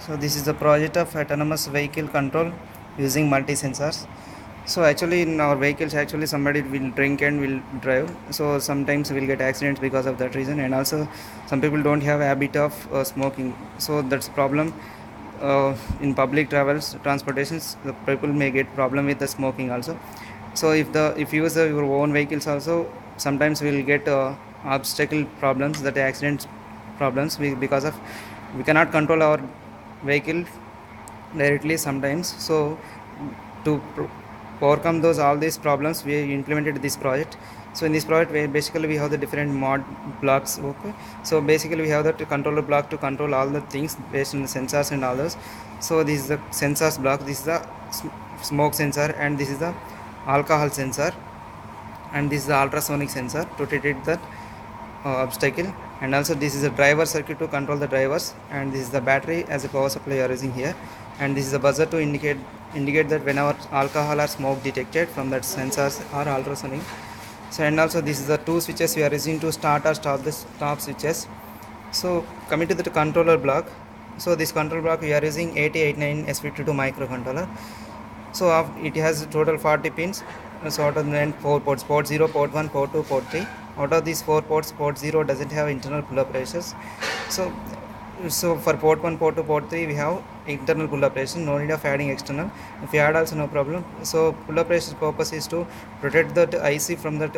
So this is the project of autonomous vehicle control using multi sensors. So actually in our vehicles, actually somebody will drink and will drive. So sometimes we'll get accidents because of that reason, and also some people don't have a habit of smoking. So that's a problem in public travels, transportations. The people may get problem with the smoking also. So if you use your own vehicles also, sometimes we'll get obstacle problems, that accident problems, because of we cannot control our vehicle directly sometimes. So to overcome those all these problems, we implemented this project. So in this project, we have the different mod blocks. Okay, so basically we have the controller block to control all the things based on the sensors and all those. So this is the sensors block, this is the smoke sensor, and this is the alcohol sensor, and this is the ultrasonic sensor to detect that obstacle. And also this is a driver circuit to control the drivers, and this is the battery as a power supply you are using here, and this is the buzzer to indicate that whenever alcohol or smoke detected from that sensors or ultrasonic. So and also this is the two switches we are using to start or stop the stop switches. So coming to the controller block, so this control block we are using 8089 S52 microcontroller. So it has total 40 pins. So out of the 4 ports, port 0, port 1, port 2, port 3. Out of these 4 ports, port 0 doesn't have internal pull-up ratios. So for port 1, port 2, port 3, we have internal pull-up ratio, no need of adding external. If you add also, no problem. So pull-up ratio purpose is to protect that IC from that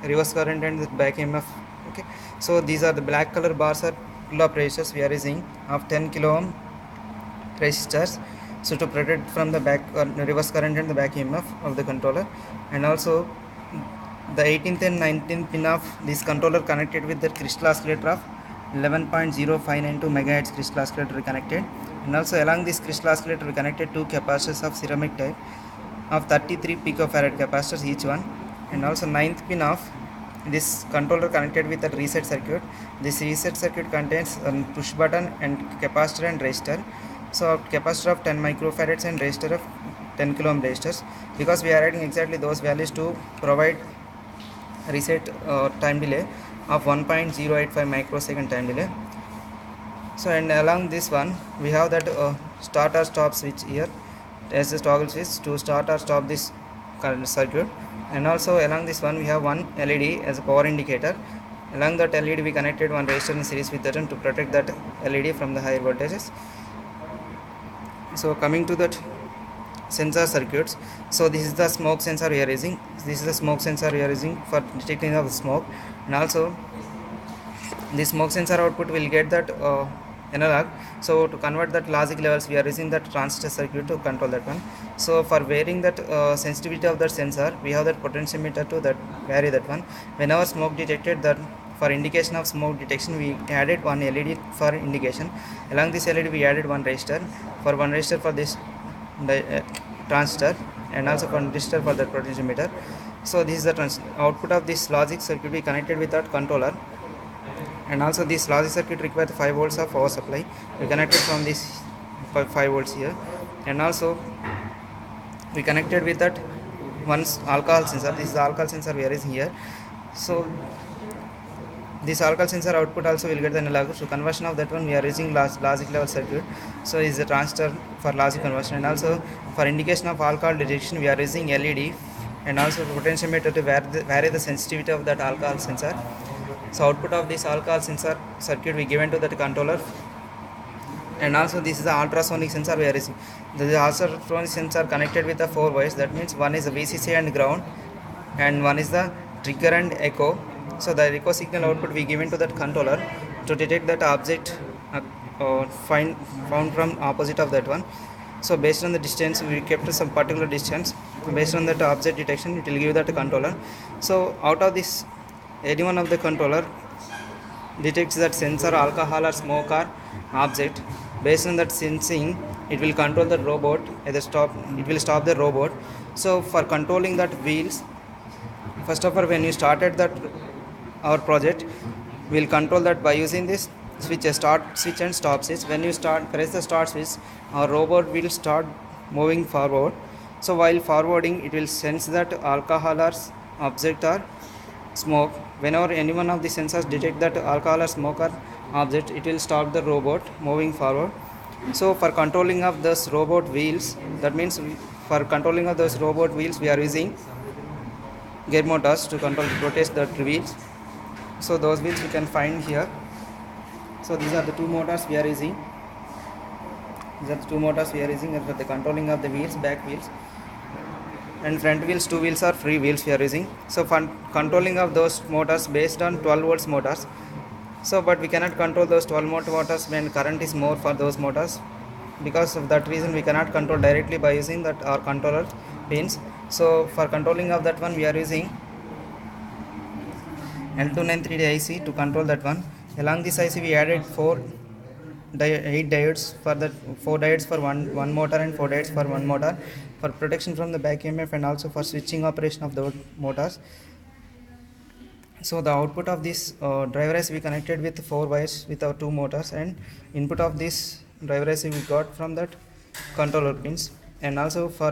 reverse current and the back EMF. Okay, so these are the black color bars are pull-up ratios we are using of 10 kilo ohm resistors, so to protect from the back reverse current and the back EMF of the controller. And also the 18th and 19th pin of this controller connected with the crystal oscillator of 11.0592 megahertz crystal oscillator connected. And also along this crystal oscillator we connected two capacitors of ceramic type of 33 picofarad capacitors each one. And also 9th pin of this controller connected with a reset circuit. This reset circuit contains a push button and capacitor and resistor. So capacitor of 10 microfarads and resistor of 10 kilo ohm resistors, because we are adding exactly those values to provide reset time delay of 1.085 microsecond time delay. So and along this one we have that start or stop switch here as a toggle switch to start or stop this current circuit. And also along this one we have one LED as a power indicator. Along that LED we connected one resistor in series with that one to protect that LED from the higher voltages. So coming to that sensor circuits, so this is the smoke sensor we are using. This is the smoke sensor we are using for detecting of smoke. And also the smoke sensor output will get that analog. So to convert that logic levels we are using that transistor circuit to control that one. So for varying that sensitivity of that sensor, we have that potentiometer to that vary that one. Whenever smoke detected, that for indication of smoke detection we added one LED for indication. Along this LED we added one resistor for this transistor, and also for resistor for the potentiometer. So this is the output of this logic circuit we connected with that controller. And also this logic circuit requires 5 volts of power supply. We connected from this 5 volts here. And also we connected with that one alcohol sensor. This is the alcohol sensor we are using here. So this alcohol sensor output also will get the analog. So conversion of that one we are using logic level circuit. So is the transistor for logic conversion. And also for indication of alcohol detection we are using LED, and also potentiometer to vary the sensitivity of that alcohol sensor. So output of this alcohol sensor circuit we given to that controller. And also this is the ultrasonic sensor we are using. The ultrasonic sensor connected with the 4 wires. That means one is the VCC and ground, and one is the trigger and echo. So the echo signal output we given to that controller to detect that object found from opposite of that one. So based on the distance we kept some particular distance. Based on that object detection it will give that controller. So out of this any one of the controller detects that sensor alcohol or smoke or object. Based on that sensing it will control the robot, either it will stop the robot. So for controlling that wheels, first of all when you started that our project, we will control that by using this switch, start switch and stop switch. When you press the start switch, our robot will start moving forward. So while forwarding it will sense that alcohol or object or smoke. Whenever any one of the sensors detect that alcohol or smoke or object, it will stop the robot moving forward. So for controlling of this robot wheels, that means for controlling of those robot wheels, we are using gear motors to control rotate the wheels. So those wheels we can find here. So these are the two motors we are using. These are the two motors we are using for the controlling of the wheels, back wheels, and front wheels. Two wheels are free wheels we are using. So for controlling of those motors based on 12 volts motors. So but we cannot control those 12 volt motors when current is more for those motors. Because of that reason we cannot control directly by using that our controller pins. So for controlling of that one we are using L293 IC to control that one. Along this IC we added 8 diodes for that, 4 diodes for one motor and 4 diodes for one motor for protection from the back EMF and also for switching operation of the motors. So the output of this driver IC we connected with 4 wires with our 2 motors, and input of this driver IC we got from that controller pins. And also for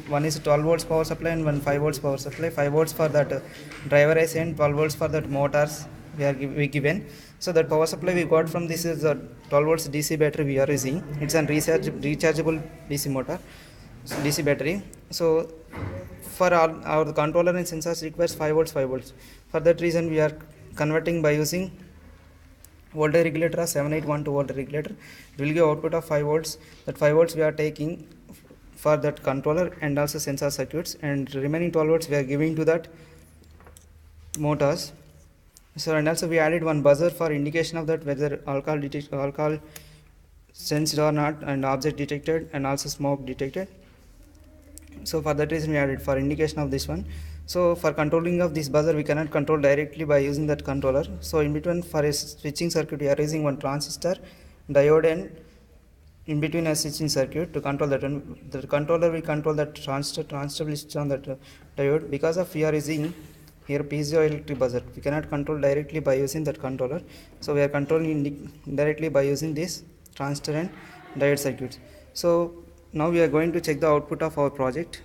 one is 12 volts power supply and one 5 volts power supply. 5 volts for that driver IC and 12 volts for that motors we given. So that power supply we got from this is a 12 volts DC battery we are using. It's a rechargeable DC motor, DC battery. So for our controller and sensors requires 5 volts 5 volts. For that reason we are converting by using voltage regulator, a 7812 volt regulator. It will give output of 5 volts. That 5 volts we are taking for that controller and also sensor circuits, and remaining 12 volts we are giving to that motors. So and also we added one buzzer for indication of that whether alcohol sensed or not, and object detected and also smoke detected. So for that reason we added for indication of this one. So for controlling of this buzzer we cannot control directly by using that controller. So in between for a switching circuit we are using one transistor, diode, and in between a switching circuit to control that one. The controller will control that transistor will switch on that diode. Because of we are using here piezoelectric buzzer, we cannot control directly by using that controller. So we are controlling indirectly by using this transistor and diode circuits. So now we are going to check the output of our project.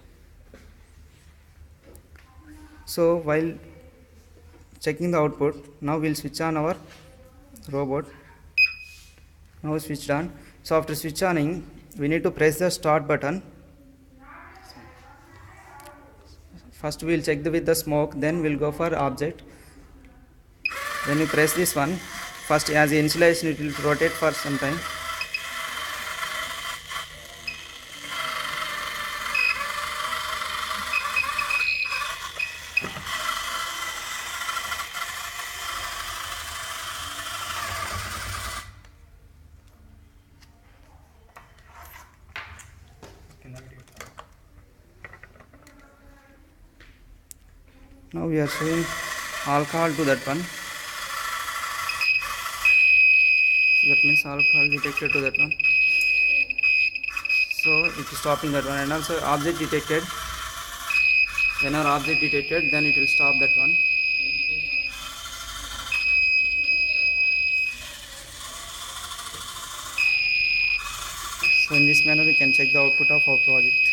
So while checking the output, now we'll switch on our robot. Now switched on. So after switch oning, we need to press the start button. First we'll check with the smoke, then we'll go for object. When you press this one, first as the initialization it will rotate for some time. Now we are showing alcohol to that one. So that means alcohol detected to that one. So it is stopping that one, and also object detected. Whenever object detected, then it will stop that one. So in this manner we can check the output of our project.